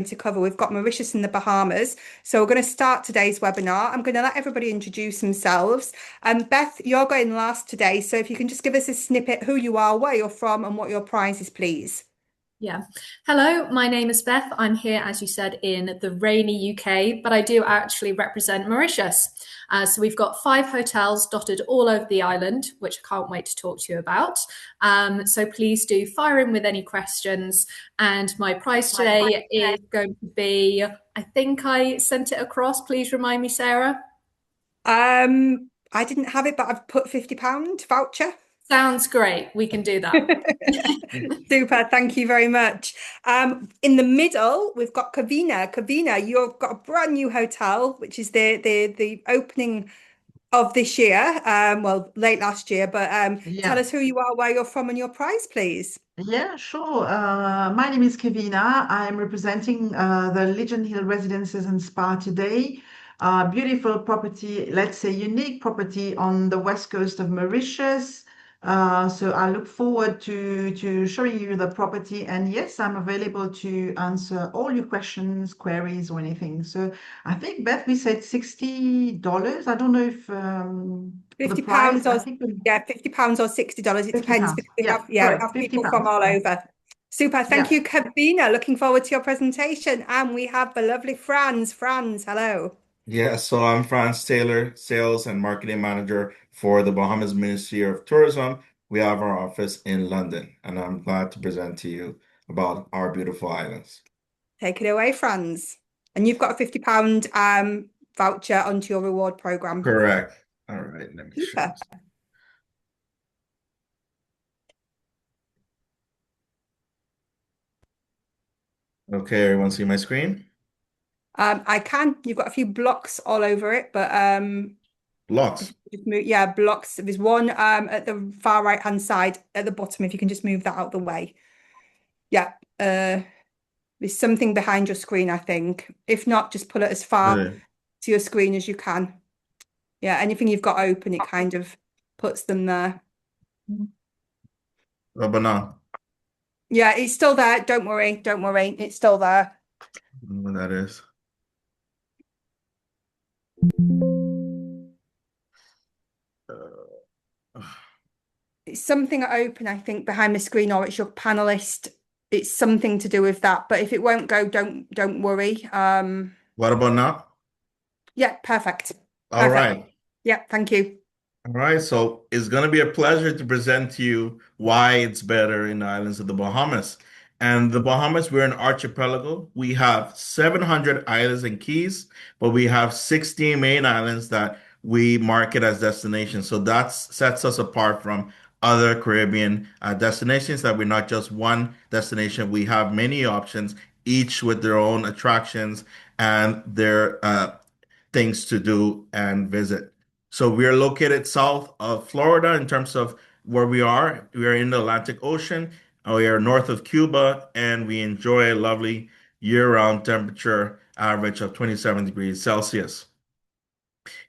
to cover. We've got Mauritius and the Bahamas. So we're going to start today's webinar. I'm going to let everybody introduce themselves. Beth, you're going last today. So if you can just give us a snippet, who you are, where you're from, and what your prize is, please. Yeah. Hello, my name is Beth. I'm here, as you said, in the rainy UK, but I do actually represent Mauritius. So we've got 5 hotels dotted all over the island, which I can't wait to talk to you about. So please do fire in with any questions. And my prize today is going to be, I think I sent it across. Please remind me, Sarah. I didn't have it, but I've put £50 voucher. Sounds great. We can do that. Super, thank you very much. In the middle, we've got Kavina. Kavina, you've got a brand new hotel, which is the opening of this year. Well, late last year, but tell Yeah, us who you are, where you're from, and your prize, please. yeah, sure. My name is Kevina. I'm representing the Legend Hill Residences and Spa today. Beautiful property, let's say unique property on the west coast of Mauritius. So I look forward to showing you the property. And yes, I'm available to answer all your questions, queries, or anything. So I think Beth, we said $60. I don't know if for the Fifty price, pounds I or think yeah, £50 or $60. It 50 depends pounds. because Yeah, we correct. have 50 people from pounds. all Yeah. over. Super. Thank Yeah. you, Kavina. Looking forward to your presentation. And we have the lovely Franz. Franz, hello. Yeah, so I'm Franz Taylor, Sales and Marketing Manager for the Bahamas Ministry of Tourism. We have our office in London, and I'm glad to present to you about our beautiful islands. Take it away, Franz. And you've got a £50 voucher onto your reward program. Correct. All right, let me share Super. this. Okay, everyone see my screen? I can. You've got a few blocks all over it, but Blocks. just move, yeah, blocks. There's one at the far right hand side at the bottom. If you can just move that out of the way. Yeah. There's something behind your screen, I think. If not, just pull it as far Really? to your screen as you can. Yeah, anything you've got open, it kind of puts them there. Oh, but no. Yeah, it's still there. Don't worry. Don't worry. It's still there. I don't know what that is. Uh, It's something open, I think, behind the screen, or it's your panelist. It's something to do with that. But if it won't go, don't worry. what about now? Yeah, perfect. All Perfect. right. Yeah, thank you. All right, so it's going to be a pleasure to present to you why it's better in the islands of the Bahamas. And the Bahamas, we're an archipelago. We have 700 islands and keys, but we have 16 main islands that we market as destinations. So that sets us apart from other Caribbean destinations, that we're not just one destination. We have many options, each with their own attractions and their things to do and visit. So we are located south of Florida in terms of where we are. We are in the Atlantic Ocean. We are north of Cuba, and we enjoy a lovely year-round temperature average of 27 degrees Celsius.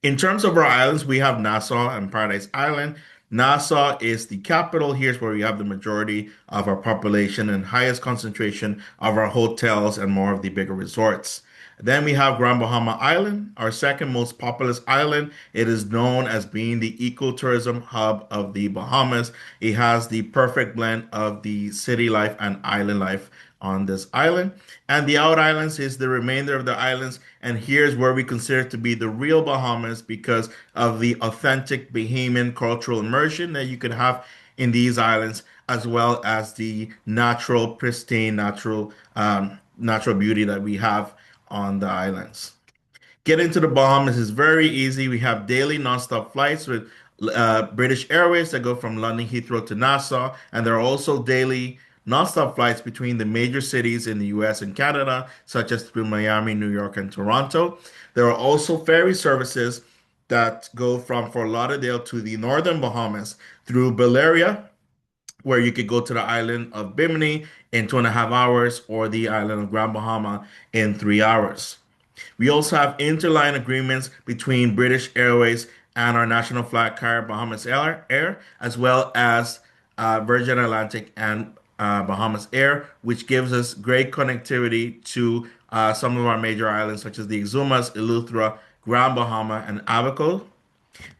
In terms of our islands, we have Nassau and Paradise Island. Nassau is the capital. Here's where we have the majority of our population and highest concentration of our hotels and more of the bigger resorts. Then we have Grand Bahama Island, our second most populous island. It is known as being the ecotourism hub of the Bahamas. It has the perfect blend of the city life and island life on this island. And the out islands is the remainder of the islands. And here's where we consider to be the real Bahamas because of the authentic Bahamian cultural immersion that you can have in these islands, as well as the natural, pristine, natural beauty that we have on the islands. Getting to the Bahamas is very easy. We have daily nonstop flights with British Airways that go from London Heathrow to Nassau, and there are also daily nonstop flights between the major cities in the US and Canada, such as through Miami, New York, and Toronto. There are also ferry services that go from Fort Lauderdale to the northern Bahamas through Balearia, where you could go to the island of Bimini in 2.5 hours, or the island of Grand Bahama in 3 hours. We also have interline agreements between British Airways and our national flag carrier Bahamas Air, as well as Virgin Atlantic and Bahamas Air, which gives us great connectivity to some of our major islands, such as the Exumas, Eleuthera, Grand Bahama, and Abaco,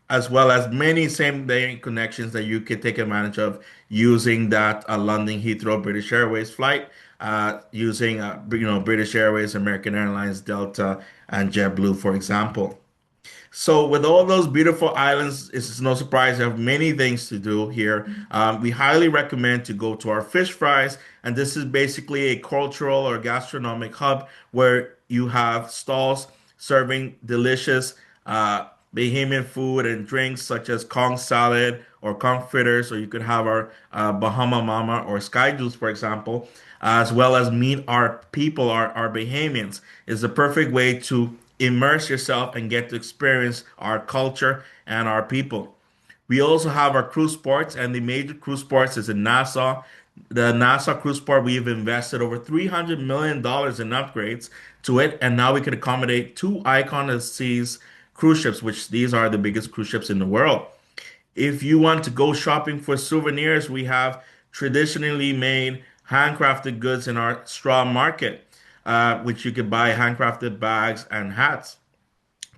as well as many same day connections that you could take advantage of using that London Heathrow British Airways flight, using British Airways, American Airlines, Delta, and JetBlue, for example. So, with all those beautiful islands, it's no surprise you have many things to do here. We highly recommend to go to our fish fries, and this is basically a cultural or gastronomic hub where you have stalls serving delicious Bahamian food and drinks such as Kong salad or Kong fritters, or you could have our Bahama Mama or Sky Juice, for example, as well as meet our people, our Bahamians. Is the perfect way to immerse yourself and get to experience our culture and our people. We also have our cruise ports, and the major cruise ports is in Nassau. The Nassau cruise port, we've invested over $300 million in upgrades to it, and now we can accommodate two Icon of Seas cruise ships, which these are the biggest cruise ships in the world. If you want to go shopping for souvenirs, we have traditionally made handcrafted goods in our straw market, which you could buy handcrafted bags and hats,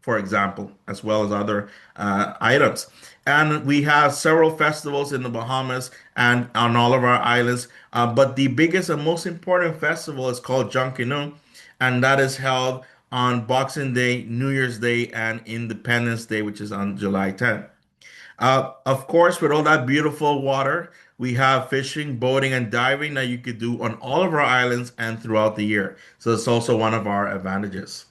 for example, as well as other items. And we have several festivals in the Bahamas and on all of our islands. But the biggest and most important festival is called Junkanoo, and that is held on Boxing Day, New Year's Day, and Independence Day, which is on July 10th. Of course, with all that beautiful water, we have fishing, boating, and diving that you could do on all of our islands and throughout the year. So it's also one of our advantages.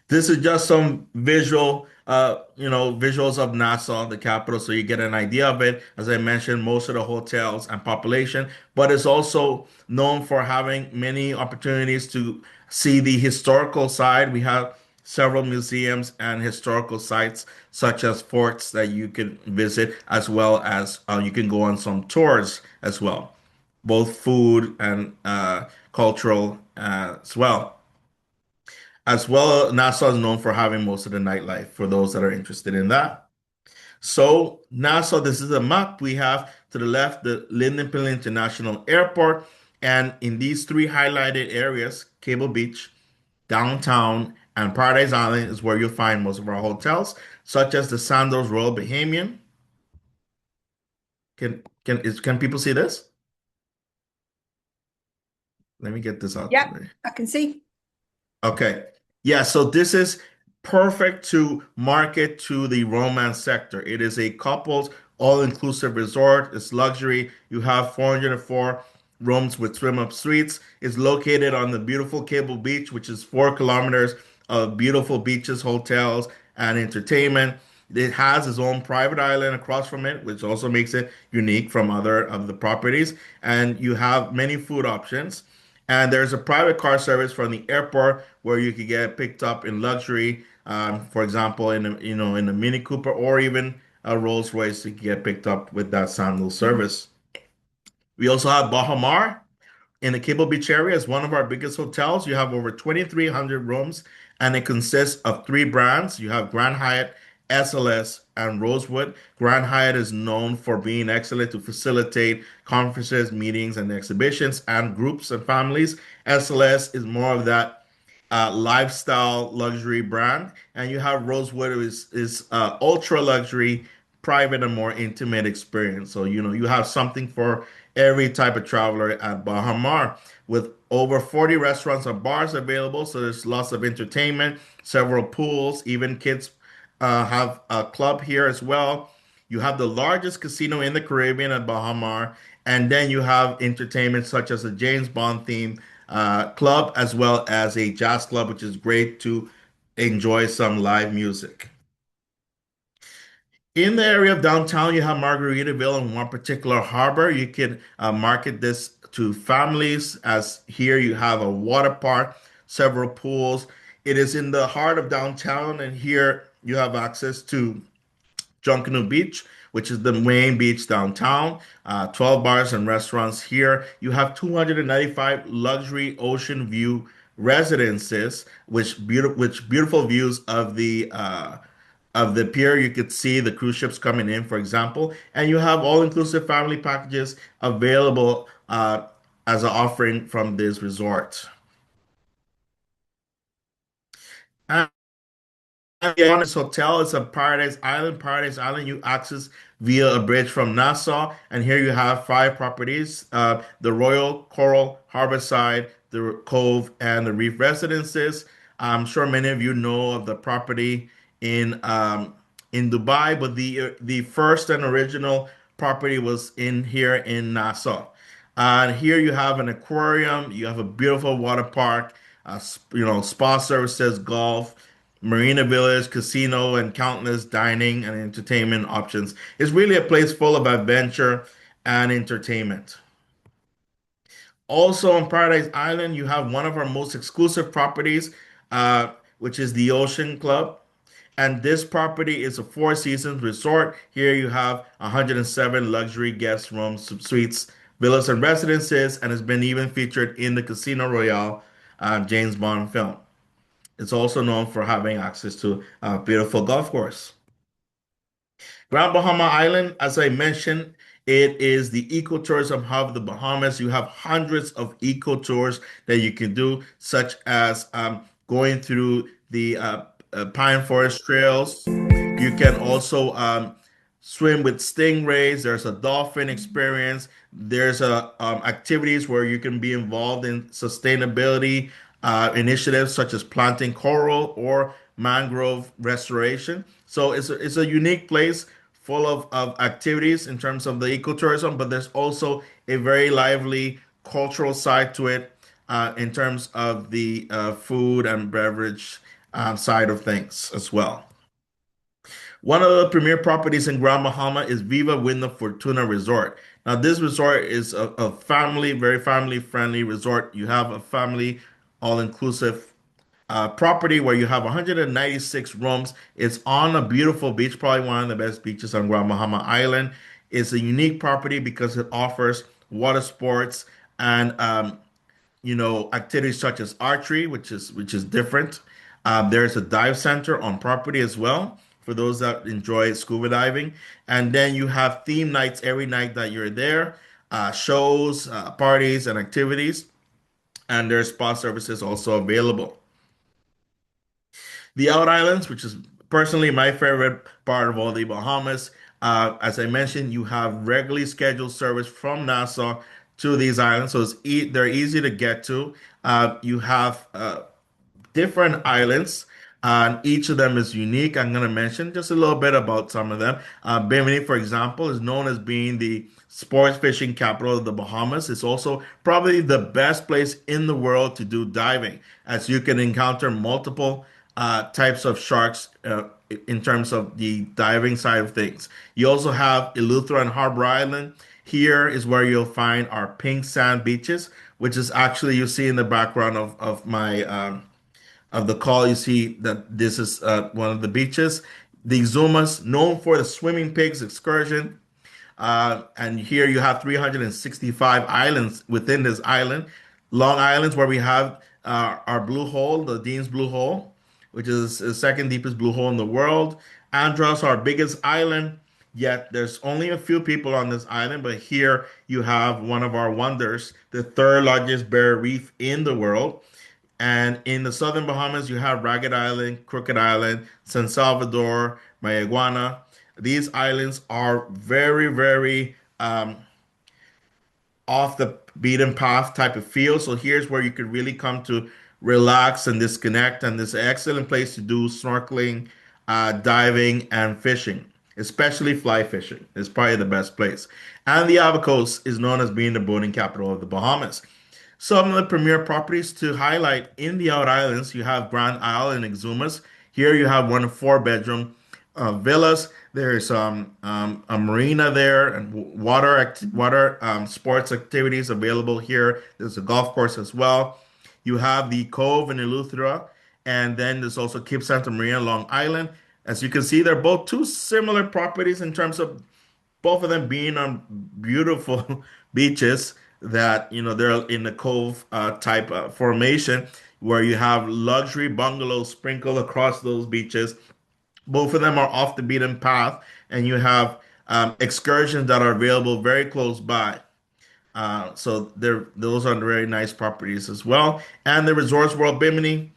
This is just some visuals of Nassau, the capital, so you get an idea of it. As I mentioned, most of the hotels and population, but it's also known for having many opportunities to see the historical side. We have several museums and historical sites, such as forts that you can visit, as well as you can go on some tours as well, both food and cultural as well. As well, Nassau is known for having most of the nightlife for those that are interested in that. So, Nassau, this is a map. We have to the left the Linden International Airport. And in these three highlighted areas, Cable Beach, downtown, and Paradise Island is where you'll find most of our hotels, such as the Sandals Royal Bahamian. Can people see this? Let me get this out Yeah, today. I can see. Okay. Yeah, so this is perfect to market to the romance sector. It is a couples all-inclusive resort. It's luxury. You have 404 rooms with swim-up suites. It's located on the beautiful Cable Beach, which is 4 kilometers of beautiful beaches, hotels, and entertainment. It has its own private island across from it, which also makes it unique from other of the properties. And you have many food options. And there's a private car service from the airport where you could get picked up in luxury, for example, in a Mini Cooper or even a Rolls Royce to get picked up with that sandal service. We also have Bahamar in the Cable Beach area is one of our biggest hotels. You have over 2,300 rooms, and it consists of three brands. You have Grand Hyatt, SLS, and Rosewood. Grand Hyatt is known for being excellent to facilitate conferences, meetings, and exhibitions, and groups and families. SLS is more of that lifestyle luxury brand, and you have Rosewood is ultra luxury, private and more intimate experience. So you have something for every type of traveler at Bahamar with over 40 restaurants and bars available. So there's lots of entertainment, several pools, even kids have a club here as well. You have the largest casino in the Caribbean at Bahamar, and then you have entertainment such as a James Bond themed club, as well as a jazz club, which is great to enjoy some live music. In the area of downtown, you have Margaritaville and one particular harbor. You can market this to families, as here you have a water park, several pools. It is in the heart of downtown, and here you have access to Junkanoo Beach, which is the main beach downtown. 12 bars and restaurants here. You have 295 luxury ocean view residences, which beautiful views of the pier. You could see the cruise ships coming in, for example, and you have all-inclusive family packages available as an offering from this resort. Yeah, this hotel is a Paradise Island. Paradise Island, you access via a bridge from Nassau, and here you have five properties: the Royal Coral Harborside, the Cove, and the Reef Residences. I'm sure many of you know of the property in Dubai, but the first and original property was in here in Nassau. And here you have an aquarium, you have a beautiful water park, spa services, golf, Marina Village, casino, and countless dining and entertainment options. It's really a place full of adventure and entertainment. Also on Paradise Island, you have one of our most exclusive properties, which is the Ocean Club. And this property is a Four Seasons resort. Here you have 107 luxury guest rooms, suites, villas, and residences, and has been even featured in the Casino Royale James Bond film. It's also known for having access to a beautiful golf course. Grand Bahama Island, as I mentioned, it is the ecotourism hub of the Bahamas. You have hundreds of eco tours that you can do, such as going through the pine forest trails. You can also swim with stingrays. There's a dolphin experience. There's a activities where you can be involved in sustainability initiatives such as planting coral or mangrove restoration. So it's a unique place full of activities in terms of the ecotourism, but there's also a very lively cultural side to it in terms of the food and beverage side of things as well. One of the premier properties in Grand Bahama is Viva Wyndham Fortuna Resort. Now, this resort is a family, very family friendly resort. You have a family all inclusive property where you have 196 rooms. It's on a beautiful beach, probably one of the best beaches on Grand Bahama Island. It's a unique property because it offers water sports and activities such as archery, which is different. There's a dive center on property as well for those that enjoy scuba diving, and then you have theme nights every night that you're there, shows, parties, and activities, and there's spa services also available. The Out Islands, which is personally my favorite part of all the Bahamas. As I mentioned, you have regularly scheduled service from Nassau to these islands, so they're easy to get to. You have different islands, and each of them is unique. I'm going to mention just a little bit about some of them. Bimini, for example, is known as being the sports fishing capital of the Bahamas. It's also probably the best place in the world to do diving, as you can encounter multiple types of sharks in terms of the diving side of things. You also have Eleuthera and Harbor Island. Here is where you'll find our pink sand beaches, which is actually you see in the background of my of the call. You see that this is one of the beaches. The Zumas, known for the swimming pigs excursion, and here you have 365 islands within this island. Long Islands, where we have our blue hole, the Dean's Blue Hole, which is the second deepest blue hole in the world. Andros, our biggest island, yet there's only a few people on this island, but here you have one of our wonders, the third largest barrier reef in the world. And in the southern Bahamas, you have Ragged Island, Crooked Island, San Salvador, Mayaguana. These islands are very, very off the beaten path type of feel. So here's where you could really come to relax and disconnect. And this is an excellent place to do snorkeling, diving, and fishing, especially fly fishing. It's probably the best place. And the Ava Coast is known as being the boating capital of the Bahamas. Some of the premier properties to highlight in the Out Islands, you have Grand Isle in Exumas. Here you have one four-bedroom villas. There's a marina there and water sports activities available here. There's a golf course as well. You have the Cove in Eleuthera, and then there's also Cape Santa Maria, Long Island. As you can see, they're both two similar properties in terms of both of them being on beautiful beaches that they're in the cove type formation where you have luxury bungalows sprinkled across those beaches. Both of them are off the beaten path, and you have excursions that are available very close by. So those are very nice properties as well. And the Resorts World Bimini,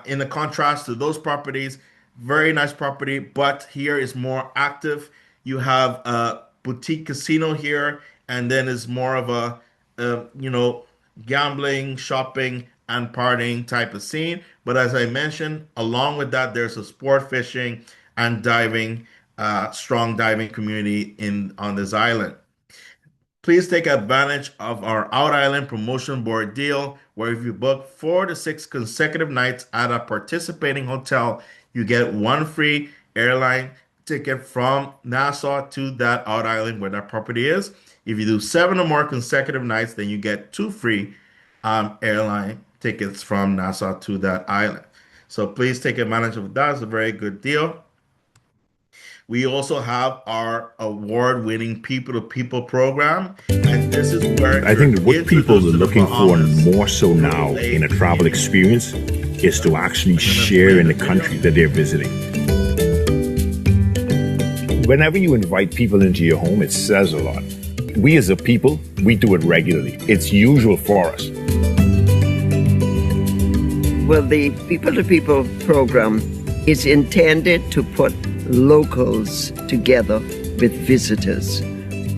In the contrast to those properties, very nice property, but here is more active. You have a boutique casino here, and then it's more of a, you know, gambling, shopping, and partying type of scene. But as I mentioned, along with that, there's a sport fishing and diving, strong diving community in on this island. Please take advantage of our Out Island Promotion Board deal, where if you book 4 to 6 consecutive nights at a participating hotel, you get one free airline ticket from Nassau to that Out Island where that property is. If you do 7 or more consecutive nights, then you get 2 free airline tickets from Nassau to that island. So please take advantage of that. It's a very good deal. We also have our award-winning people-to-people program, and this is where I think that what people are introduced to the looking for Bahamas. more so now in a travel experience is to actually share in the country that they're visiting. Whenever you invite people into your home, it says a lot. We as a people, we do it regularly. It's usual for us. Well, the People to People program is intended to put locals together with visitors.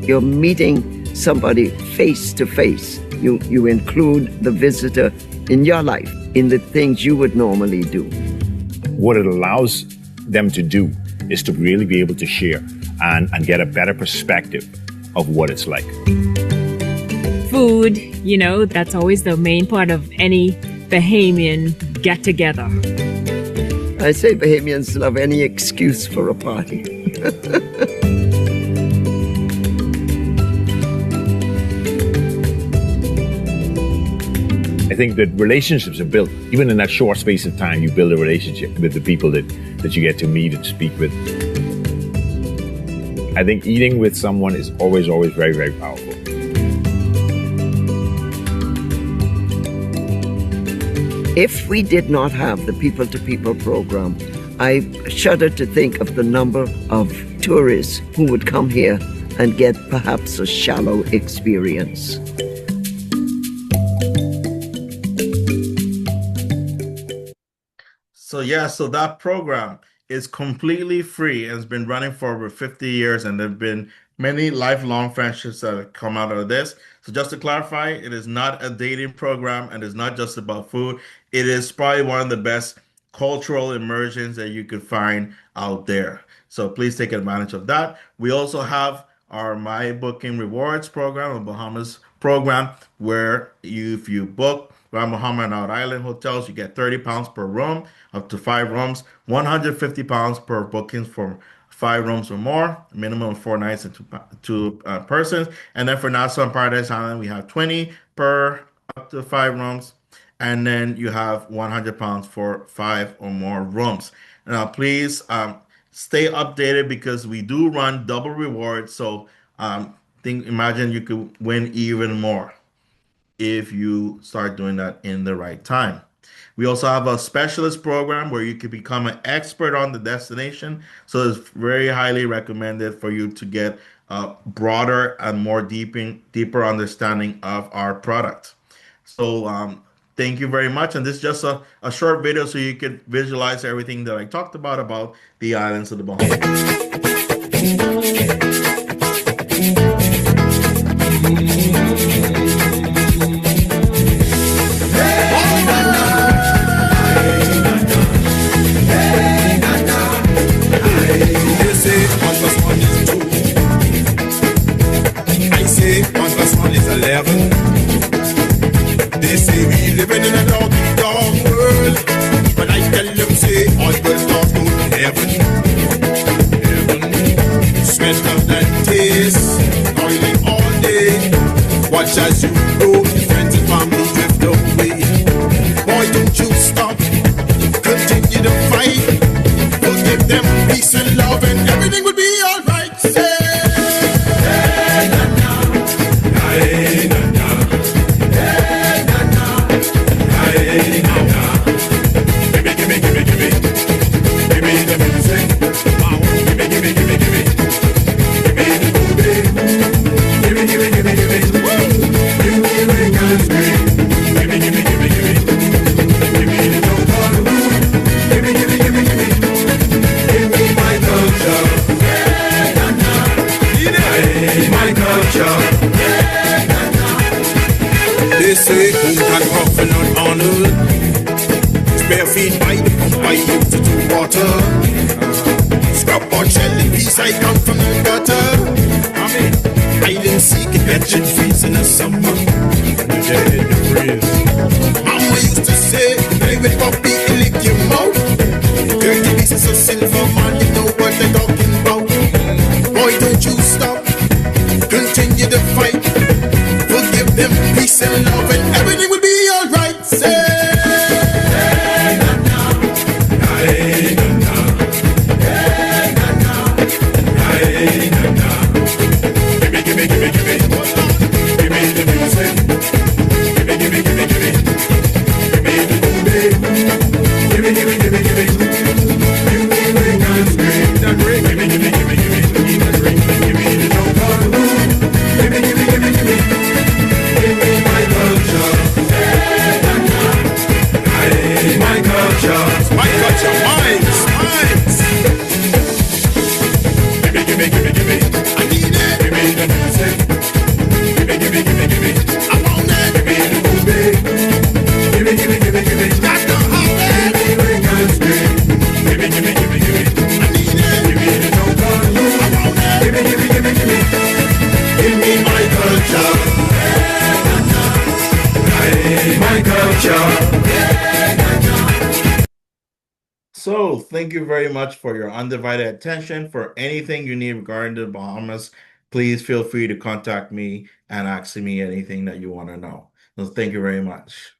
You're meeting somebody face to face. You include the visitor in your life, in the things you would normally do. What it allows them to do is to really be able to share and get a better perspective of what it's like. Food, you know, that's always the main part of any Bahamian get-together. I say Bahamians love any excuse for a party. I think that relationships are built. Even in that short space of time, you build a relationship with the people that you get to meet and speak with. I think eating with someone is always very, very powerful. If we did not have the People to People program, I shudder to think of the number of tourists who would come here and get perhaps a shallow experience. So that program is completely free and has been running for over 50 years, and there have been many lifelong friendships that have come out of this. So just to clarify, it is not a dating program and it's not just about food. It is probably one of the best cultural immersions that you could find out there. So please take advantage of that. We also have our My Booking Rewards program, a Bahamas program, where if you book Grand Bahama and Out Island hotels, you get £30 per room, up to 5 rooms, £150 per bookings for 5 rooms or more, minimum of 4 nights and two persons. And then for Nassau and Paradise Island, we have 20 per up to 5 rooms. And then you have £100 for 5 or more rooms. Now, please stay updated because we do run double rewards. So imagine you could win even more if you start doing that in the right time. We also have a specialist program where you can become an expert on the destination. So it's very highly recommended for you to get a broader and more deeper understanding of our product. So thank you very much. And this is just a short video so you could visualize everything that I talked about the islands of the Bahamas. They say we living in a dog world, but I tell them say all the dog go to heaven. Sweat of that bare feet by the pump I use to water. Scrub on shelly piece I come from the gutter. Island seeking wretched fees in the summer. Mama used to say, play with puppy and lick your mouth. Dirty pieces of silver, man, you know what they're talking about. Boy, don't you stop, continue the fight. Forgive them, peace and love, and everything will be alright. Say, So, thank you very much for your undivided attention. For anything you need regarding the Bahamas, please feel free to contact me and ask me anything that you want to know. So, thank you very much.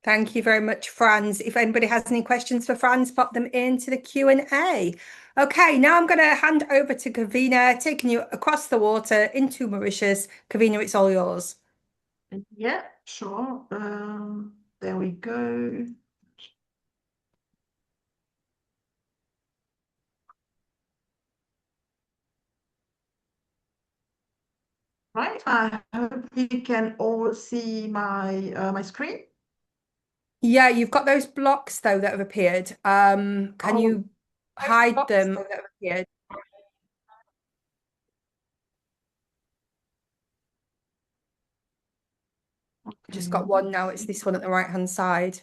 Thank you very much, Franz. If anybody has any questions for Franz, pop them into the Q&A. Okay, now I'm going to hand over to Kavina, taking you across the water into Mauritius. Kavina, it's all yours. Yeah, sure. There we go. Right, I hope you can all see my screen. Yeah, you've got those blocks though that have appeared. Can you hide them? That have appeared? Just got one now. It's this one at the right-hand side.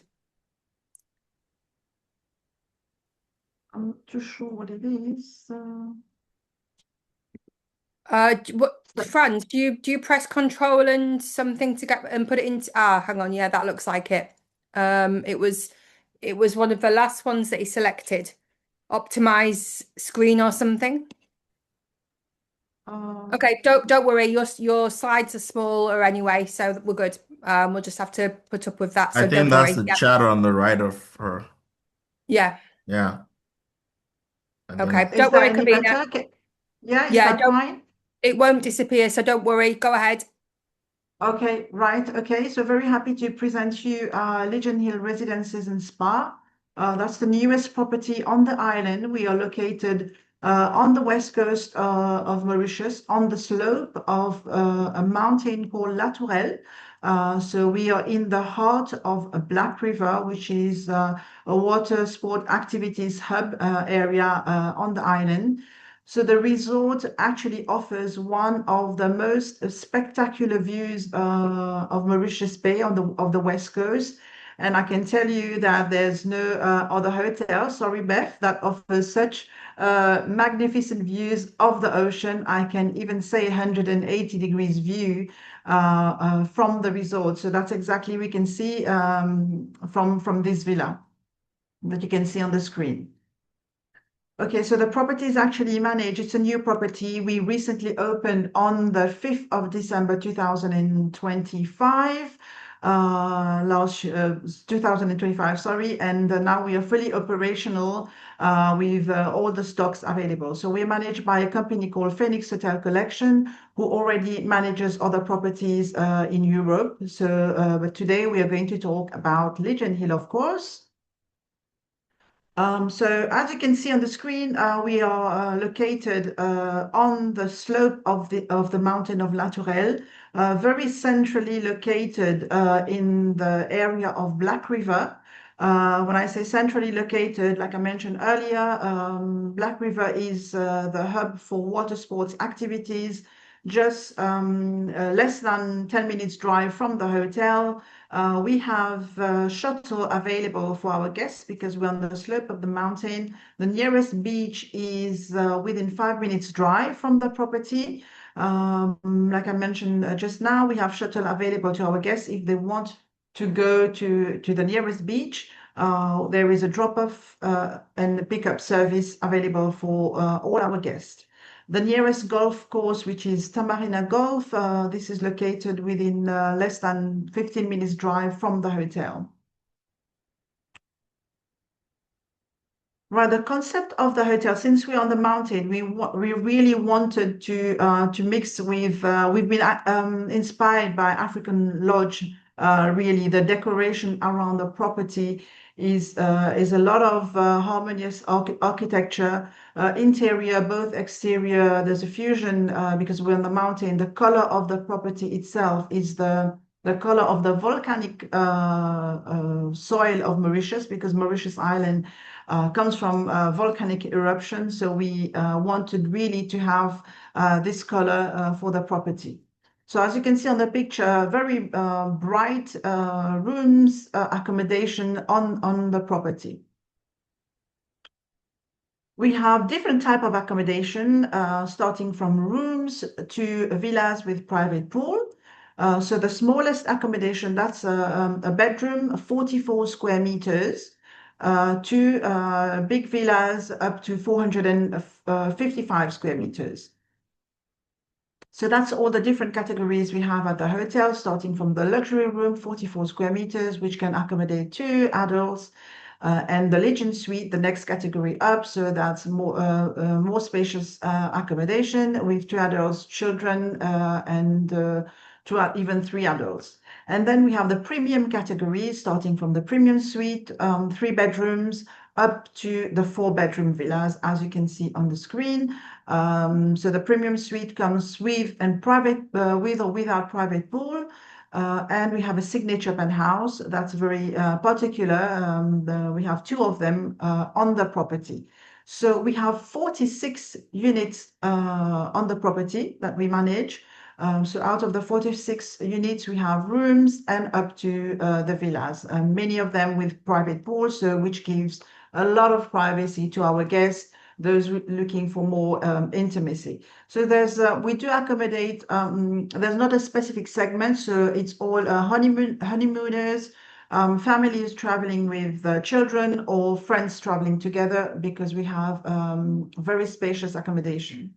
I'm not too sure what it is. Franz, do you press Control and something to get and put it into? Hang on. Yeah, that looks like it. It was one of the last ones that he selected. Optimize screen or something. Okay, don't worry. Your slides are smaller anyway, so we're good. We'll just have to put up with that. So I think don't that's worry. the chatter on the right of her. Yeah. Yeah. Okay, don't worry, Kavina. Okay. Yeah, is Yeah, that fine? It won't disappear, so don't worry. Go ahead. Okay, right. Okay, so very happy to present you Legion Hill Residences and Spa. That's the newest property on the island. We are located on the west coast of Mauritius, on the slope of a mountain called La Tourelle. So we are in the heart of a Black River, which is a water sport activities hub area on the island. So the resort actually offers one of the most spectacular views of Mauritius Bay on the west coast. And I can tell you that there's no other hotel, sorry, Beth, that offers such magnificent views of the ocean. I can even say 180 degrees view from the resort. So that's exactly we can see from this villa that you can see on the screen. Okay, so the property is actually managed. It's a new property. We recently opened on the 5th of December 2025, 2025, sorry, and now we are fully operational with all the stocks available. So we're managed by a company called Phoenix Hotel Collection, who already manages other properties in Europe. So, but today we are going to talk about Legion Hill, of course. So as you can see on the screen, we are located on the slope of the mountain of La Tourelle, very centrally located in the area of Black River. When I say centrally located, like I mentioned earlier, Black River is the hub for water sports activities. just less than 10 minutes drive from the hotel. We have a shuttle available for our guests because we're on the slope of the mountain. The nearest beach is within 5 minutes drive from the property. Like I mentioned just now, we have shuttle available to our guests if they want to go to the nearest beach. There is a drop-off and pickup service available for all our guests. The nearest golf course, which is Tamarina Golf, this is located within less than 15 minutes drive from the hotel. Right, the concept of the hotel, since we're on the mountain, we really wanted to mix with. We've been inspired by African Lodge. Really, the decoration around the property is a lot of harmonious architecture, interior, both exterior. There's a fusion because we're on the mountain. The color of the property itself is the color of the volcanic soil of Mauritius, because Mauritius Island comes from volcanic eruption. So we wanted really to have this color for the property. So as you can see on the picture, very bright rooms, accommodation on the property. We have different type of accommodation, starting from rooms to villas with private pool. So the smallest accommodation, that's a bedroom, 44 square meters, to big villas up to 455 square meters. So that's all the different categories we have at the hotel, starting from the luxury room, 44 square meters, which can accommodate 2 adults, and the Legion Suite, the next category up. So that's more spacious accommodation with 2 adults, children, and even 3 adults. And then we have the premium category, starting from the premium suite, 3 bedrooms, up to the 4-bedroom villas, as you can see on the screen. So the premium suite comes with with or without private pool. And we have a signature penthouse that's very particular. We have 2 of them on the property. So we have 46 units on the property that we manage. So out of the 46 units, we have rooms and up to the villas, many of them with private pools, which gives a lot of privacy to our guests, those looking for more intimacy. So we do accommodate, there's not a specific segment, so it's all honeymooners, families traveling with children, or friends traveling together, because we have very spacious accommodation.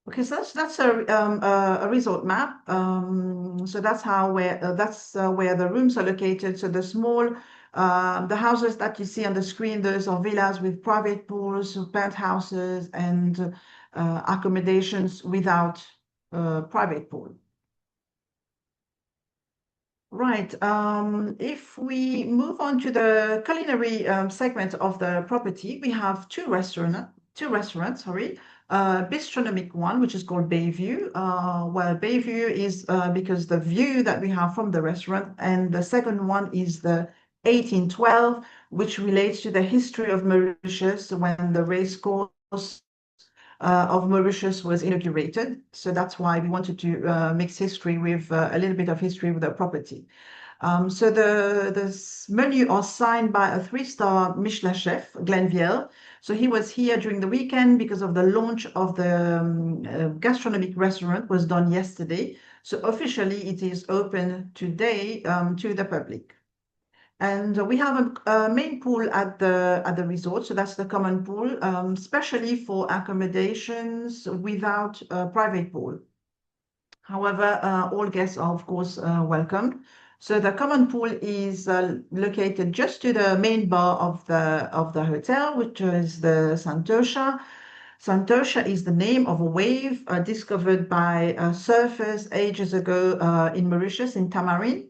Okay, so that's a resort map. So that's where the rooms are located. So the houses that you see on the screen, those are villas with private pools, penthouses, and accommodations without private pool. Right. If we move on to the culinary segment of the property, we have two restaurants, sorry. Bistronomic one, which is called Bayview. Well, Bayview is because the view that we have from the restaurant, and the second one is the 1812, which relates to the history of Mauritius when the race course of Mauritius was inaugurated. So that's why we wanted to mix history with a little bit of history with the property. So the menu are signed by a 3-star Michelin chef, Glenn Viel. So he was here during the weekend because of the launch of the gastronomic restaurant was done yesterday. So officially it is open today to the public. And we have a main pool at the resort. So that's the common pool, especially for accommodations without a private pool. However, all guests are, of course, welcome. So the common pool is located just to the main bar of the hotel, which is the Santosha. Santosha is the name of a wave discovered by surfers ages ago in Mauritius, in Tamarin.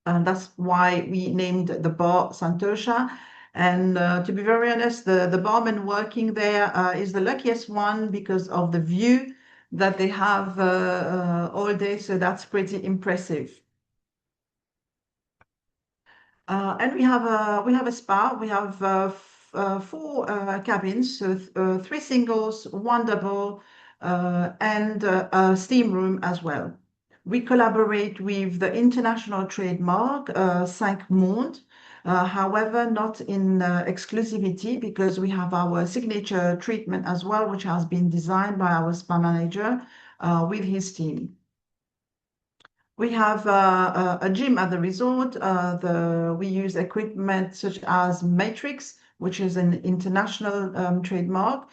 And that's why we named the bar Santosha. And to be very honest, the barman working there is the luckiest one because of the view that they have all day, so that's pretty impressive. And we have a spa. We have four cabins, so three singles, one double, and a steam room as well. We collaborate with the international trademark 5 Monde, however, not in exclusivity because we have our signature treatment as well, which has been designed by our spa manager with his team. We have a gym at the resort. We use equipment such as Matrix, which is an international trademark.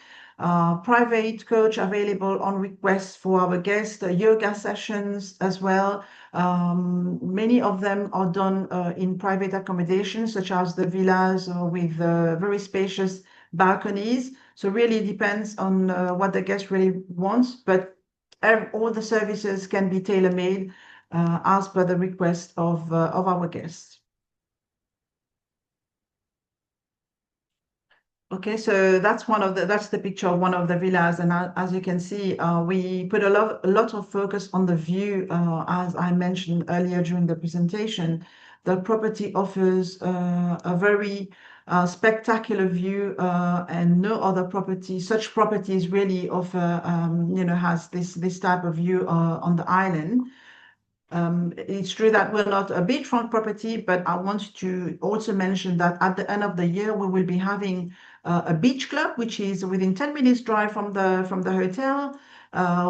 Private coach available on request for our guests, yoga sessions as well. Many of them are done in private accommodations, such as the villas with very spacious balconies. So really depends on what the guest really wants, but all the services can be tailor-made as per the request of our guests. Okay, so that's the picture of one of the villas, and as you can see, we put a lot of focus on the view, as I mentioned earlier during the presentation. The property offers a very spectacular view, and no other property, such properties really offer, has this type of view on the island. It's true that we're not a beachfront property, but I want to also mention that at the end of the year, we will be having a beach club, which is within 10 minutes drive from the hotel,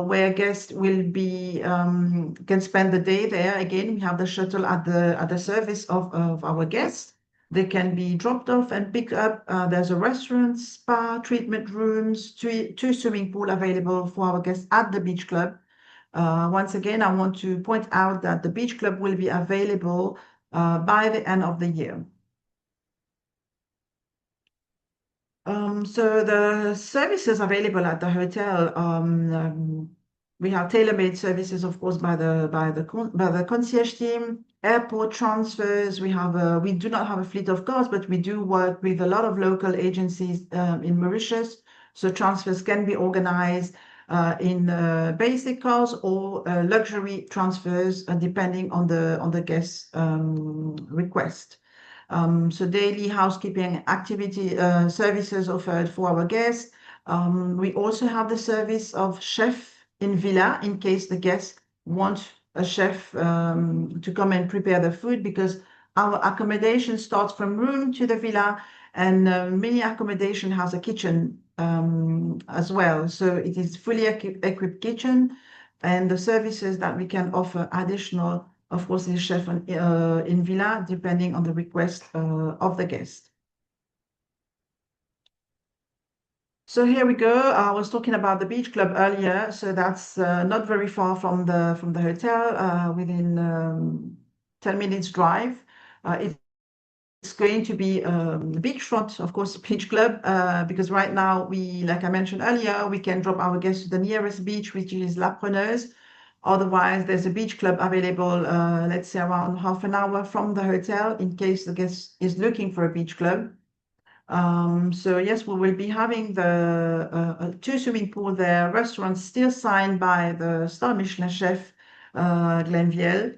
where guests will be can spend the day there. Again, we have the shuttle at the service of our guests. They can be dropped off and picked up. There's a restaurant, spa, treatment rooms, two swimming pool available for our guests at the beach club. Once again, I want to point out that the beach club will be available by the end of the year. So the services available at the hotel, we have tailor-made services, of course, by the concierge team, airport transfers. We do not have a fleet of cars, but we do work with a lot of local agencies in Mauritius. So transfers can be organized in basic cars or luxury transfers, depending on the guest's request. So daily housekeeping activity services offered for our guests. We also have the service of chef in villa in case the guests want a chef to come and prepare the food, because our accommodation starts from room to the villa, and many accommodation has a kitchen as well. So it is fully equipped kitchen, and the services that we can offer additional, of course, is chef in villa, depending on the request of the guest. So here we go. I was talking about the beach club earlier. So that's not very far from the hotel, within 10 minutes drive. It's going to be beachfront, of course, beach club, because right now like I mentioned earlier, we can drop our guests to the nearest beach, which is La Preneuse. Otherwise, there's a beach club available, let's say around half an hour from the hotel, in case the guest is looking for a beach club. So yes, we will be having the two swimming pool there, restaurants still signed by the star Michelin chef Glenviel,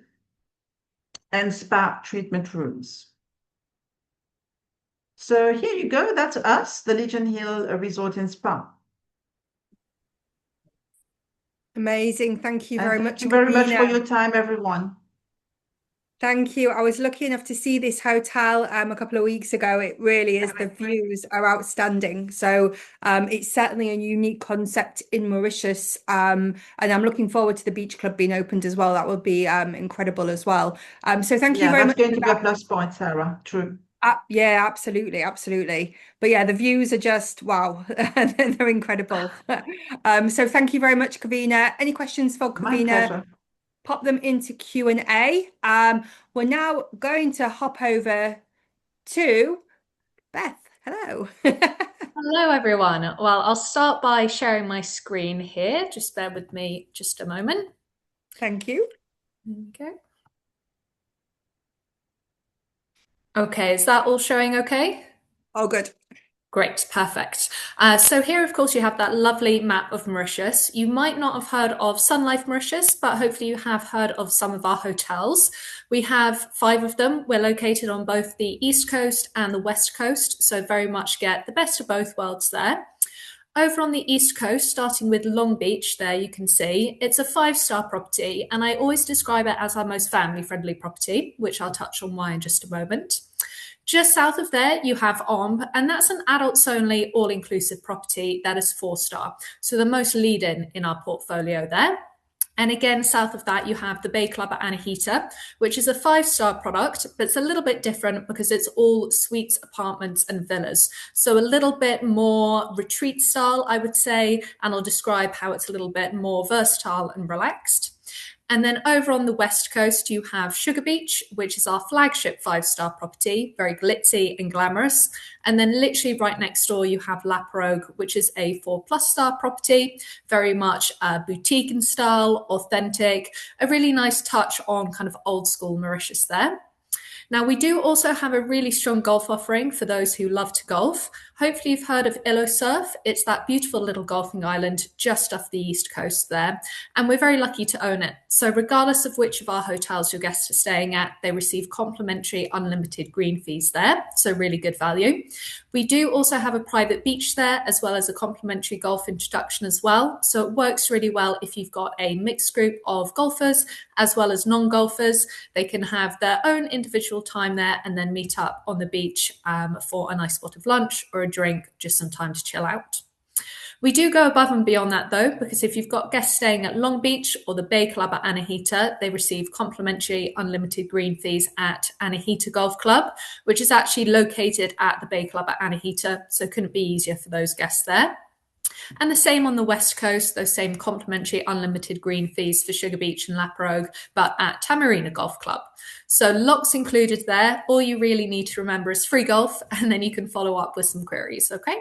and spa treatment rooms. So here you go. That's us, the Legion Hill Resort and Spa. Amazing. Thank you very much, Thank you very much for Kavina. your time, everyone. Thank you. I was lucky enough to see this hotel a couple of weeks ago. It really is. The views are outstanding. So it's certainly a unique concept in Mauritius. And I'm looking forward to the beach club being opened as well. That would be incredible as well. So thank you very much. That's going to be a plus point, Sarah. True. Yeah, absolutely, absolutely. But yeah, the views are just wow. They're incredible. So thank you very much, Kavina. Any questions for My Kavina? pleasure. Pop them into Q&A. We're now going to hop over to Beth. Hello. Hello, everyone. Well, I'll start by sharing my screen here. Just bear with me just a moment. Thank you. There we go. Okay, is that all showing okay? Oh, good. Great, perfect. So here, of course, you have that lovely map of Mauritius. You might not have heard of Sunlife Mauritius, but hopefully you have heard of some of our hotels. We have 5 of them. We're located on both the East Coast and the West Coast, so very much get the best of both worlds there. Over on the East Coast, starting with Long Beach, there you can see, it's a 5-star property, and I always describe it as our most family-friendly property, which I'll touch on why in just a moment. Just south of there, you have Omb, and that's an adults-only, all-inclusive property that is 4-star, so the most lead-in our portfolio there. And again, south of that, you have the Bay Club at Anahita, which is a 5-star product, but it's a little bit different because it's all suites, apartments, and villas. So a little bit more retreat style, I would say, and I'll describe how it's a little bit more versatile and relaxed. And then over on the West Coast, you have Sugar Beach, which is our flagship 5-star property, very glitzy and glamorous. And then literally right next door, you have La Pirogue, which is a 4+ star property, very much boutique in style, authentic, a really nice touch on kind of old school Mauritius there. Now, we do also have a really strong golf offering for those who love to golf. Hopefully you've heard of Illo Surf. It's that beautiful little golfing island just off the East Coast there, and we're very lucky to own it. So regardless of which of our hotels your guests are staying at, they receive complimentary unlimited green fees there, so really good value. We do also have a private beach there, as well as a complimentary golf introduction as well. So it works really well if you've got a mixed group of golfers as well as non-golfers. They can have their own individual time there and then meet up on the beach for a nice spot of lunch or a drink, just some time to chill out. We do go above and beyond that though, because if you've got guests staying at Long Beach or the Bay Club at Anahita, they receive complimentary unlimited green fees at Anahita Golf Club, which is actually located at the Bay Club at Anahita, so couldn't be easier for those guests there. And the same on the West Coast, those same complimentary unlimited green fees for Sugar Beach and La Pirogue, but at Tamarina Golf Club. So locks included there. All you really need to remember is free golf, and then you can follow up with some queries, okay?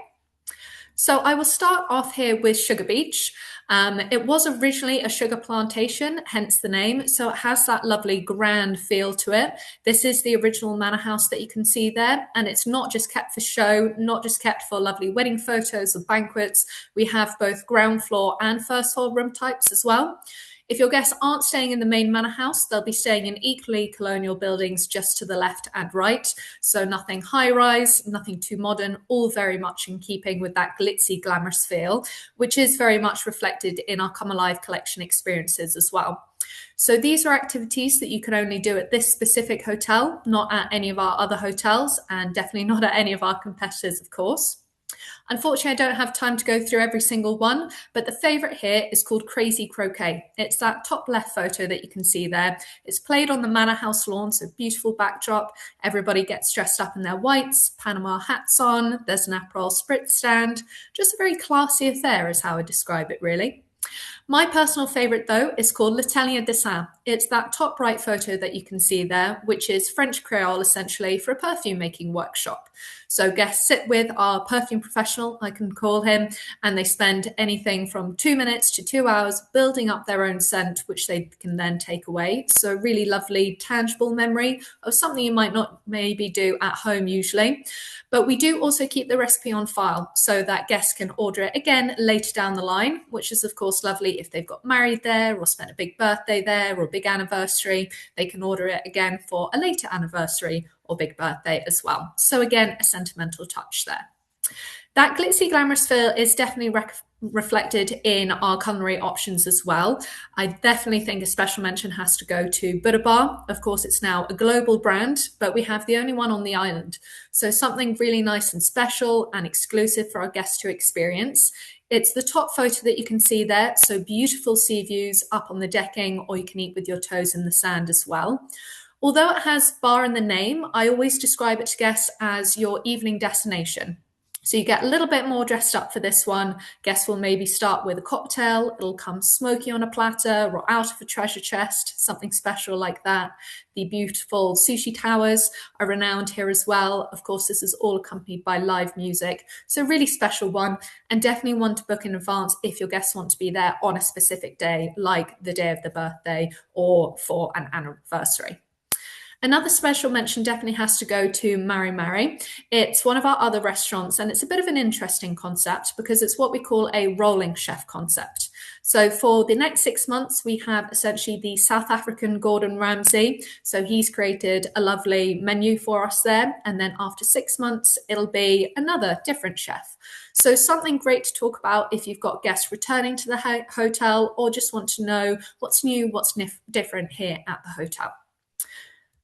So I will start off here with Sugar Beach. It was originally a sugar plantation, hence the name. So it has that lovely grand feel to it. This is the original manor house that you can see there. And it's not just kept for show, not just kept for lovely wedding photos or banquets. We have both ground floor and first floor room types as well. If your guests aren't staying in the main manor house, they'll be staying in equally colonial buildings just to the left and right. So nothing high rise, nothing too modern, all very much in keeping with that glitzy, glamorous feel, which is very much reflected in our Come Alive collection experiences as well. So these are activities that you can only do at this specific hotel, not at any of our other hotels, and definitely not at any of our competitors, of course. Unfortunately, I don't have time to go through every single one, but the favorite here is called Crazy Croquet. It's that top left photo that you can see there. It's played on the manor house lawn, so beautiful backdrop. Everybody gets dressed up in their whites, Panama hats on. There's an Aperol spritz stand. Just a very classy affair is how I describe it, really. My personal favourite, though, is called L'Atelier Dessin. It's that top right photo that you can see there, which is French Creole, essentially, for a perfume making workshop. So guests sit with our perfume professional, I can call him, and they spend anything from 2 minutes to 2 hours building up their own scent, which they can then take away. So really lovely, tangible memory of something you might not maybe do at home usually. But we do also keep the recipe on file so that guests can order it again later down the line, which is of course lovely if they've got married there or spent a big birthday there or a big anniversary. They can order it again for a later anniversary or big birthday as well. So again, a sentimental touch there. That glitzy, glamorous feel is definitely reflected in our culinary options as well. I definitely think a special mention has to go to Buddha Bar. Of course, it's now a global brand, but we have the only one on the island. So something really nice and special and exclusive for our guests to experience. It's the top photo that you can see there. So beautiful sea views up on the decking, or you can eat with your toes in the sand as well. Although it has bar in the name, I always describe it to guests as your evening destination. So you get a little bit more dressed up for this one. Guests will maybe start with a cocktail. It'll come smoky on a platter or out of a treasure chest, something special like that. The beautiful sushi towers are renowned here as well. Of course, this is all accompanied by live music. So a really special one, and definitely one to book in advance if your guests want to be there on a specific day, like the day of the birthday or for an anniversary. Another special mention definitely has to go to Mari Mari. It's one of our other restaurants, and it's a bit of an interesting concept because it's what we call a rolling chef concept. So for the next 6 months, we have essentially the South African Gordon Ramsay. So he's created a lovely menu for us there. And then after 6 months, it'll be another different chef. So something great to talk about if you've got guests returning to the hotel or just want to know what's new, what's different here at the hotel.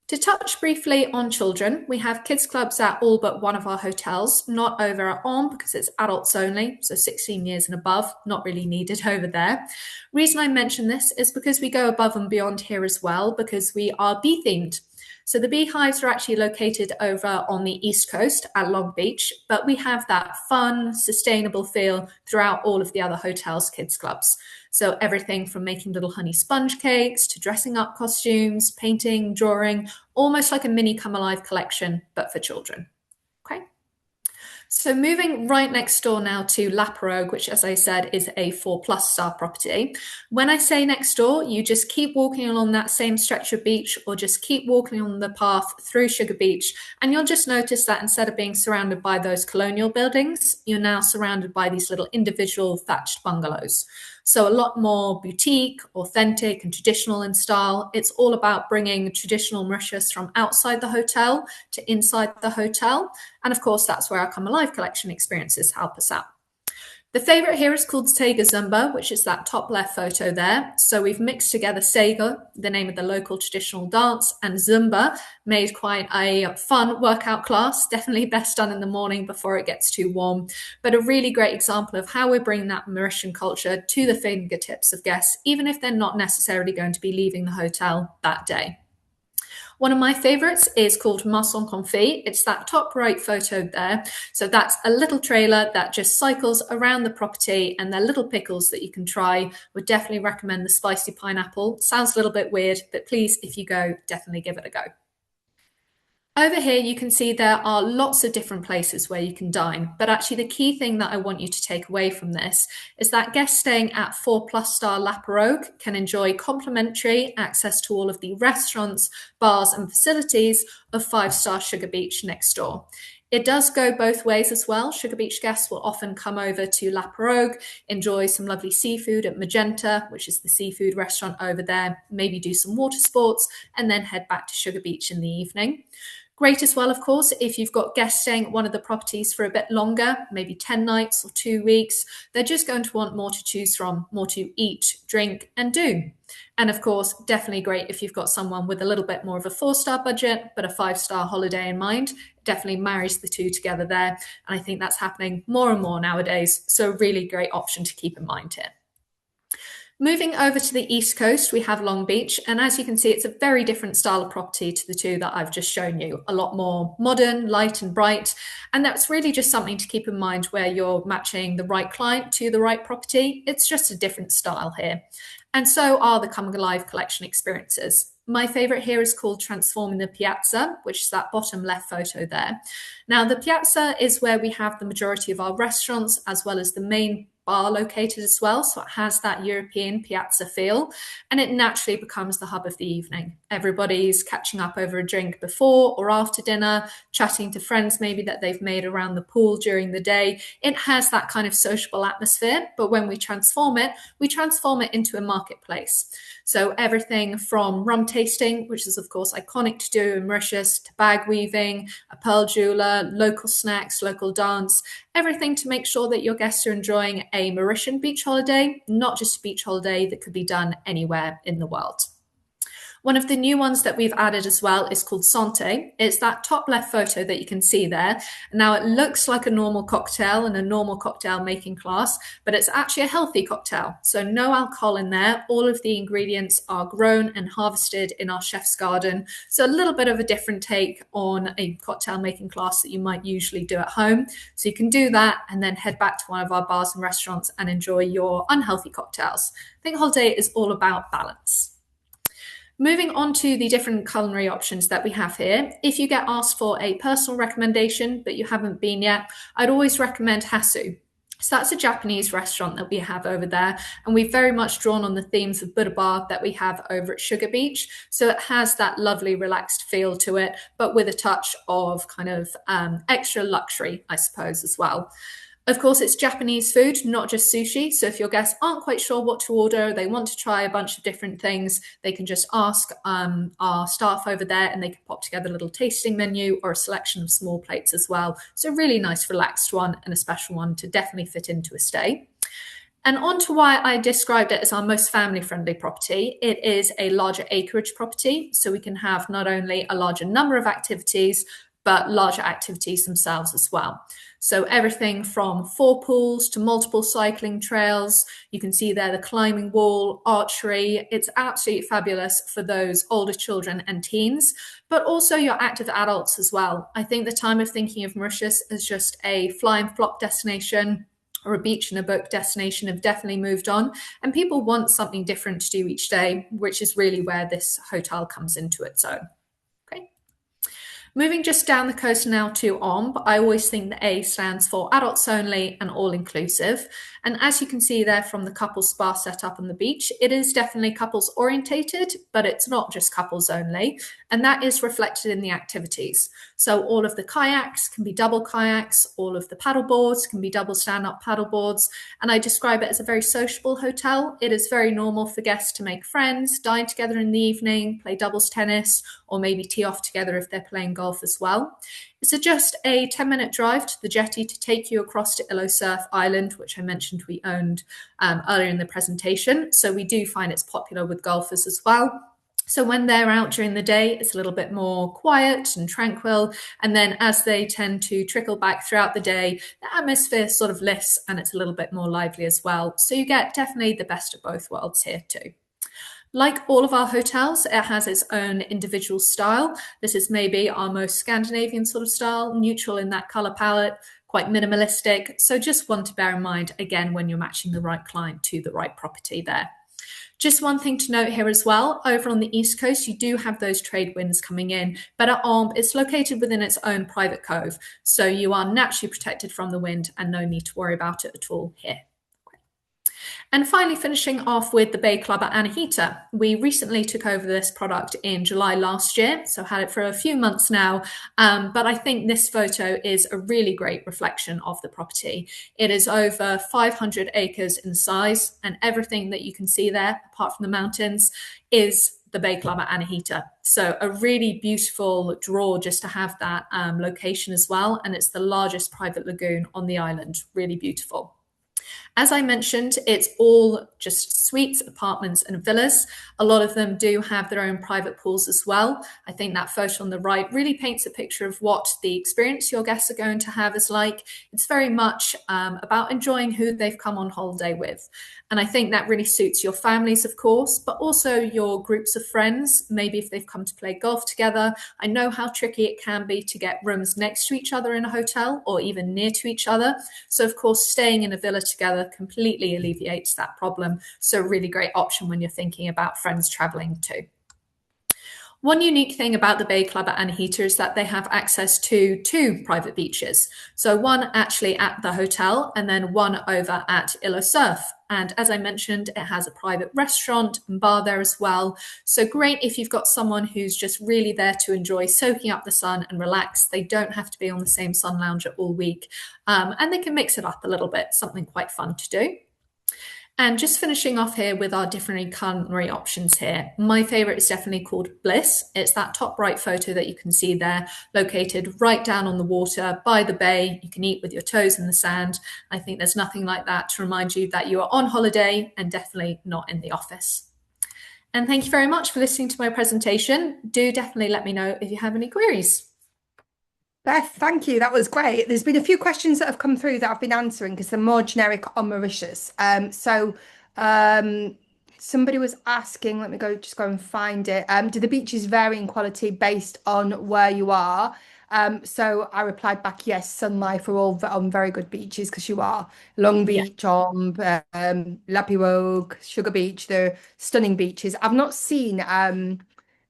To touch briefly on children, we have kids clubs at all but one of our hotels, not over at On because it's adults only, so 16 years and above, not really needed over there. Reason I mention this is because we go above and beyond here as well, because we are bee themed. So the beehives are actually located over on the East Coast at Long Beach, but we have that fun, sustainable feel throughout all of the other hotels' kids clubs. So everything from making little honey sponge cakes to dressing up costumes, painting, drawing, almost like a mini Come Alive collection, but for children. Okay. So moving right next door now to La Pirogue, which, as I said, is a 4+ star property. When I say next door, you just keep walking along that same stretch of beach or just keep walking on the path through Sugar Beach, and you'll just notice that instead of being surrounded by those colonial buildings, you're now surrounded by these little individual thatched bungalows. So a lot more boutique, authentic and traditional in style. It's all about bringing traditional Mauritius from outside the hotel to inside the hotel. And of course, that's where our Come Alive collection experiences help us out. The favorite here is called Sega Zumba, which is that top left photo there. So we've mixed together Sega, the name of the local traditional dance, and Zumba, made quite a fun workout class, definitely best done in the morning before it gets too warm, but a really great example of how we're bringing that Mauritian culture to the fingertips of guests, even if they're not necessarily going to be leaving the hotel that day. One of my favorites is called Masson Confit. It's that top right photo there. So that's a little trailer that just cycles around the property, and they're little pickles that you can try. Would definitely recommend the spicy pineapple. Sounds a little bit weird, but please, if you go, definitely give it a go. Over here, you can see there are lots of different places where you can dine, but actually the key thing that I want you to take away from this is that guests staying at 4+ star La Pirogue can enjoy complimentary access to all of the restaurants, bars and facilities of 5-star Sugar Beach next door. It does go both ways as well. Sugar Beach guests will often come over to La Pirogue, enjoy some lovely seafood at Magenta, which is the seafood restaurant over there, maybe do some water sports, and then head back to Sugar Beach in the evening. Great as well, of course, if you've got guests staying at one of the properties for a bit longer, maybe 10 nights or 2 weeks, they're just going to want more to choose from, more to eat, drink, and do. And of course, definitely great if you've got someone with a little bit more of a 4-star budget, but a 5-star holiday in mind. It definitely marries the two together there. And I think that's happening more and more nowadays. So really great option to keep in mind here. Moving over to the East Coast, we have Long Beach. And as you can see, it's a very different style of property to the two that I've just shown you. A lot more modern, light and bright. And that's really just something to keep in mind where you're matching the right client to the right property. It's just a different style here. And so are the Come Alive collection experiences. My favorite here is called Transforming the Piazza, which is that bottom left photo there. Now, the Piazza is where we have the majority of our restaurants, as well as the main bar located as well. So it has that European piazza feel, and it naturally becomes the hub of the evening. Everybody's catching up over a drink before or after dinner, chatting to friends maybe that they've made around the pool during the day. It has that kind of sociable atmosphere, but when we transform it into a marketplace. So everything from rum tasting, which is of course iconic to do in Mauritius, to bag weaving, a pearl jeweler, local snacks, local dance, everything to make sure that your guests are enjoying a Mauritian beach holiday, not just a beach holiday that could be done anywhere in the world. One of the new ones that we've added as well is called Santé. It's that top left photo that you can see there. Now it looks like a normal cocktail and a normal cocktail making class, but it's actually a healthy cocktail. So no alcohol in there. All of the ingredients are grown and harvested in our chef's garden. So a little bit of a different take on a cocktail making class that you might usually do at home. So you can do that and then head back to one of our bars and restaurants and enjoy your unhealthy cocktails. I think holiday is all about balance. Moving on to the different culinary options that we have here. If you get asked for a personal recommendation, but you haven't been yet, I'd always recommend Hasu. So that's a Japanese restaurant that we have over there. And we've very much drawn on the themes of Buddha Bar that we have over at Sugar Beach. So it has that lovely relaxed feel to it, but with a touch of kind of extra luxury, I suppose, as well. Of course, it's Japanese food, not just sushi. So if your guests aren't quite sure what to order, they want to try a bunch of different things, they can just ask our staff over there and they can pop together a little tasting menu or a selection of small plates as well. So a really nice relaxed one and a special one to definitely fit into a stay. And on to why I described it as our most family-friendly property. It is a larger acreage property, so we can have not only a larger number of activities, but larger activities themselves as well. So everything from 4 pools to multiple cycling trails. You can see there the climbing wall, archery. It's absolutely fabulous for those older children and teens, but also your active adults as well. I think the time of thinking of Mauritius as just a fly and flop destination or a beach and a boat destination have definitely moved on, and people want something different to do each day, which is really where this hotel comes into its own. Moving just down the coast now to Omb, I always think the A stands for adults only and all-inclusive. And as you can see there from the couples spa set up on the beach, it is definitely couples orientated, but it's not just couples only. And that is reflected in the activities. So all of the kayaks can be double kayaks, all of the paddle boards can be double stand-up paddle boards. And I describe it as a very sociable hotel. It is very normal for guests to make friends, dine together in the evening, play doubles tennis, or maybe tee off together if they're playing golf as well. It's just a 10-minute drive to the jetty to take you across to Illo Surf Island, which I mentioned we owned earlier in the presentation. So we do find it's popular with golfers as well. So when they're out during the day, it's a little bit more quiet and tranquil. And then as they tend to trickle back throughout the day, the atmosphere sort of lifts and it's a little bit more lively as well. So you get definitely the best of both worlds here too. Like all of our hotels, it has its own individual style. This is maybe our most Scandinavian sort of style, neutral in that color palette, quite minimalistic. So just one to bear in mind, again, when you're matching the right client to the right property there. Just one thing to note here as well, over on the East Coast, you do have those trade winds coming in, but at Omb, it's located within its own private cove. So you are naturally protected from the wind and no need to worry about it at all here. And finally, finishing off with the Bay Club at Anahita. We recently took over this product in July last year, so had it for a few months now. But I think this photo is a really great reflection of the property. It is over 500 acres in size, and everything that you can see there, apart from the mountains, is the Bay Club at Anahita. So a really beautiful draw just to have that location as well. And it's the largest private lagoon on the island. Really beautiful. As I mentioned, it's all just suites, apartments and villas. A lot of them do have their own private pools as well. I think that photo on the right really paints a picture of what the experience your guests are going to have is like. It's very much about enjoying who they've come on holiday with. And I think that really suits your families, of course, but also your groups of friends, maybe if they've come to play golf together. I know how tricky it can be to get rooms next to each other in a hotel or even near to each other. So, of course, staying in a villa together completely alleviates that problem. So a really great option when you're thinking about friends traveling too. One unique thing about the Bay Club at Anahita is that they have access to 2 private beaches. So one actually at the hotel and then one over at Illo Surf. And as I mentioned, it has a private restaurant and bar there as well. So great if you've got someone who's just really there to enjoy soaking up the sun and relax. They don't have to be on the same sun lounger all week. And they can mix it up a little bit, something quite fun to do. And just finishing off here with our different culinary options here. My favorite is definitely called Bliss. It's that top right photo that you can see there, located right down on the water by the bay. You can eat with your toes in the sand. I think there's nothing like that to remind you that you are on holiday and definitely not in the office. And thank you very much for listening to my presentation. Do definitely let me know if you have any queries. Beth, thank you. That was great. There's been a few questions that have come through that I've been answering because they're more generic on Mauritius. Somebody was asking, let me just go and find it. Do the beaches vary in quality based on where you are? So I replied back, yes, Sunlife are all on very good beaches because you are. Long Beach, Omb, La Pirogue, Sugar Beach, they're stunning beaches. I've not seen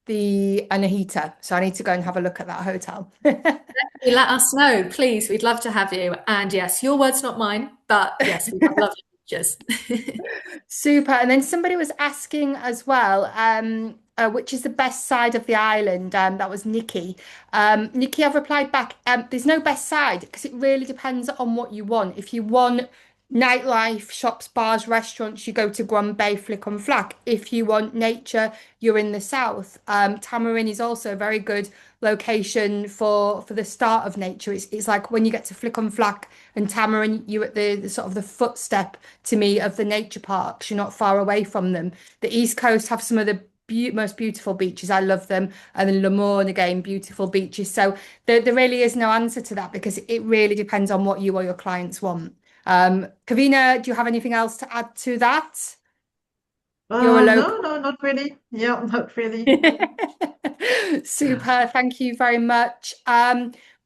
the Anahita, so I need to go and have a look at that hotel. You let us know, please. We'd love to have you. And yes, your words, not mine, but yes, we love your pictures. Super. And then somebody was asking as well, which is the best side of the island? That was Nikki. Nikki, I've replied back. There's no best side because it really depends on what you want. If you want nightlife, shops, bars, restaurants, you go to Grand Bay, Flick on Flack. If you want nature, you're in the south. Tamarin is also a very good location for the start of nature. It's like when you get to Flick on Flack and Tamarin, you're at the sort of the footstep to me of the nature parks. You're not far away from them. The East Coast have some of the most beautiful beaches. I love them. And then Le Morne again, beautiful beaches. So there really is no answer to that because it really depends on what you or your clients want. Kavina, do you have anything else to add to that? You're a local. No, not really. Yeah, not really. Super, thank you very much.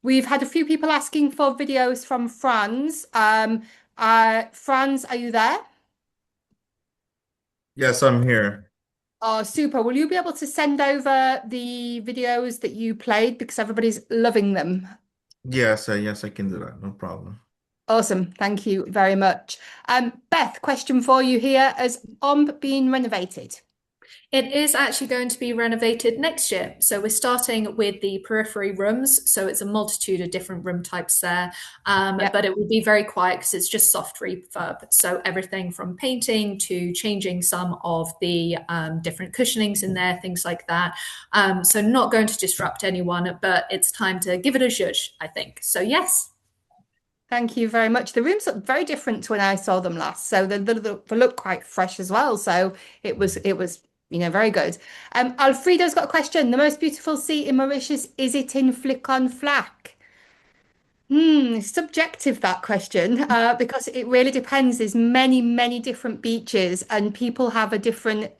We've had a few people asking for videos from Franz. Franz, are you there? Yes, I'm here. Oh, super. Will you be able to send over the videos that you played because everybody's loving them? Yes, I can do that. No problem. Awesome. Thank you very much. Beth, question for you here. Has OMB been renovated? It is actually going to be renovated next year. So we're starting with the periphery rooms. So it's a multitude of different room types there. Yep. But it will be very quiet because it's just soft refurb. So everything from painting to changing some of the different cushionings in there, things like that. So not going to disrupt anyone, but it's time to give it a zhuzh, I think. So yes. Thank you very much. The rooms look very different to when I saw them last. So they look quite fresh as well. So it was very good. Alfredo's got a question. The most beautiful sea in Mauritius, is it in Flick on Flack? Subjective that question, because it really depends. There's many different beaches, and people have a different,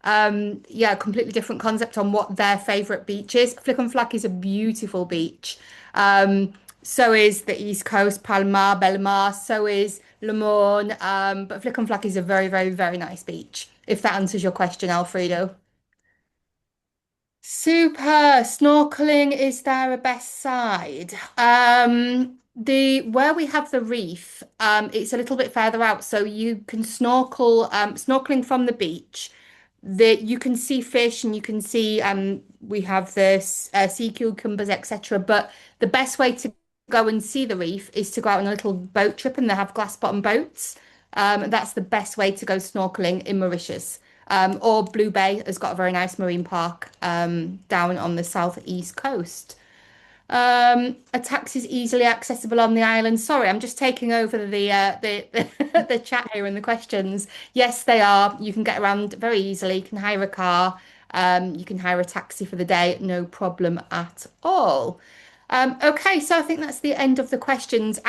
completely different concept on what their favorite beach is. Flick on Flack is a beautiful beach. So is the East Coast, Palma, Belmar. So is Le Morne. But Flick on Flack is a very nice beach. If that answers your question, Alfredo. Super. Snorkeling, is there a best side? The where we have the reef, it's a little bit further out, so you can snorkeling from the beach. You can see fish and you can see we have this sea cucumbers, etc. But the best way to go and see the reef is to go out on a little boat trip, and they have glass bottom boats. That's the best way to go snorkeling in Mauritius. Or Blue Bay has got a very nice marine park down on the southeast coast. A taxi is easily accessible on the island. Sorry, I'm just taking over the chat here and the questions. Yes, they are. You can get around very easily. You can hire a car. You can hire a taxi for the day. No problem at all. Okay, so I think that's the end of the questions.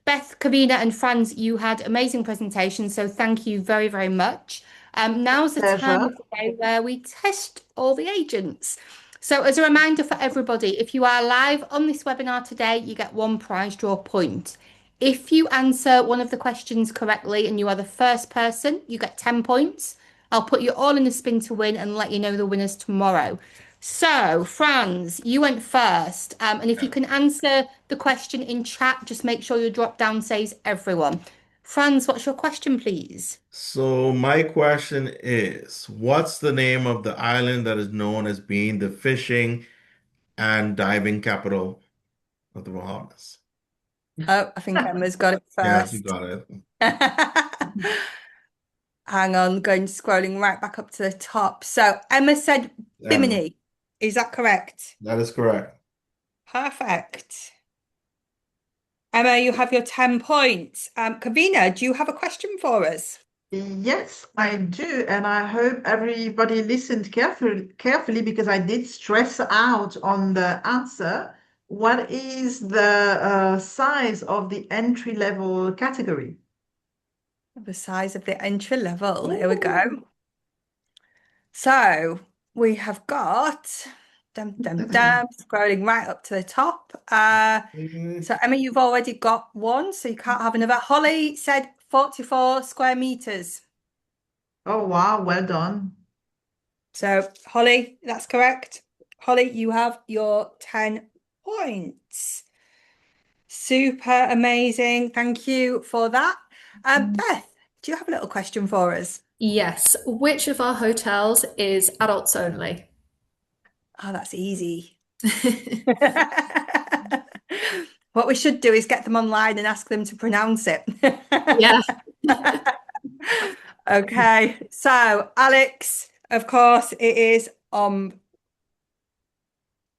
Beth, Kavina, and Franz, you had amazing presentations, so thank you very much. Now's the time of the day where we test all the agents. So as a reminder for everybody, if you are live on this webinar today, you get one prize draw point. If you answer one of the questions correctly and you are the first person, you get 10 points. I'll put you all in a spin to win and let you know the winners tomorrow. So, Franz, you went first. And if you can answer the question in chat, just make sure your drop down says everyone. Franz, what's your question, please? So my question is, what's the name of the island that is known as being the fishing and diving capital of the Bahamas? Oh, I think Emma's got it Yes, you first. got it. Hang on, scrolling right back up to the top. So Emma said Bimini. Is that correct? That is correct. Perfect. Emma, you have your 10 points. Kavina, do you have a question for us? Yes, I do, and I hope everybody listened carefully because I did stress out on the answer. What is the size of the entry-level category? The size of the entry level. Here we go. So we have got scrolling right up to the top. So Emma, you've already got one, so you can't have another. Holly said 44 square meters. Oh, wow, well done. So Holly, that's correct. Holly, you have your 10 points. Super amazing. Thank you for that. Beth, do you have a little question for us? Yes. Which of our hotels is adults only? Oh, that's easy. What we should do is get them online and ask them to pronounce it. Yeah. Okay, so Alex, of course, it is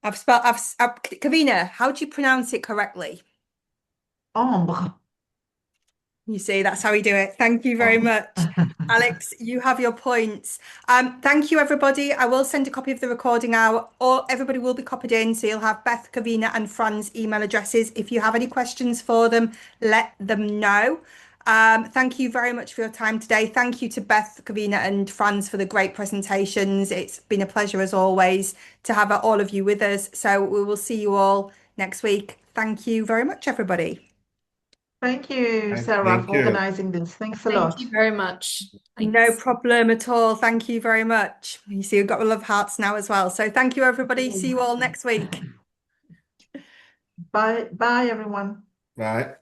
Kavina, how do you pronounce it correctly? Ambre. You see, that's how we do it. Thank you very Oh. much. Alex, you have your points. Thank you, everybody. I will send a copy of the recording out, or everybody will be copied in. So you'll have Beth, Kavina, and Fran's email addresses. If you have any questions for them, let them know. Thank you very much for your time today. Thank you to Beth, Kavina, and Franz for the great presentations. It's been a pleasure, as always, to have all of you with us. So we will see you all next week. Thank you very much, everybody. Thank you, Sarah, Thank for you. organizing this. Thanks a Thank lot. you very much. No Thanks. problem at all. Thank you very much. You see, you've got love hearts now as well. So thank you, everybody. See you all next week. Bye, bye, everyone. Right.